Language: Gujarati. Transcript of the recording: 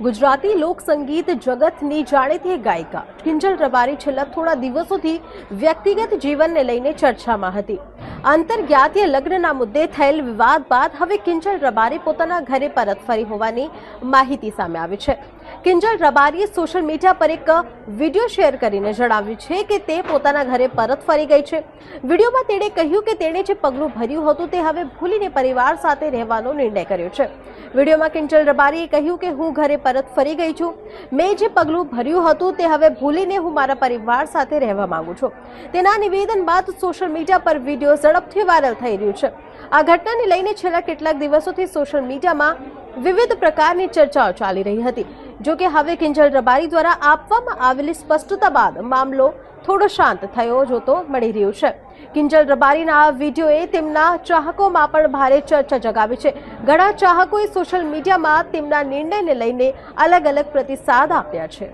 ગુજરાતી લોક સંગીત જગતની જાણીતી ગાયિકા કિંજલ રબારી છેલ્લા થોડા દિવસોથી વ્યક્તિગત જીવનને લઈને ચર્ચામાં હતી। આંતરજ્ઞાતીય લગ્નના મુદ્દે થયેલ વિવાદ બાદ હવે કિંજલ રબારી પોતાના ઘરે પરત ફરી હોવાની માહિતી સામે આવી છે। કિંજલ રબારીએ સોશિયલ મીડિયા પર એક વિડીયો શેર કરીને જણાવ્યું છે કે તે પોતાના ઘરે પરત ફરી ગઈ છે। વિડીયોમાં તેણે કહ્યું કે તેણે જે પગલું ભર્યું હતું તે હવે ભૂલીને પરિવાર સાથે રહેવાનો નિર્ણય કર્યો છે। વિડીયોમાં કિંજલ રબારીએ કહ્યું કે હું ઘરે પરત ફરી ગઈ છું। મેં જે પગલું ભર્યું હતું તે હવે ભૂલીને હું મારા પરિવાર સાથે રહેવા માંગુ છું। તેના નિવેદન બાદ સોશિયલ મીડિયા પર વિડીયો ઝડપથી વાયરલ થઈ રહ્યું છે। આ ઘટનાને લઈને છેલ્લા કેટલાક દિવસોથી સોશિયલ મીડિયામાં વિવિધ પ્રકારની ચર્ચાઓ ચાલી રહી હતી। જો કે હવે કિંજલ રબારી દ્વારા આપવામાં આવેલી સ્પષ્ટતા બાદ મામલો થોડો શાંત થયો જોતો મળી રહ્યું છે। કિંજલ રબારીના આ વિડીયોએ તેમના ચાહકોમાં પણ ભારે ચર્ચા જગાવી છે। ઘણા ચાહકોએ સોશિયલ મીડિયામાં તેમના નિર્ણયને લઈને અલગ અલગ પ્રતિસાદ આપ્યા છે।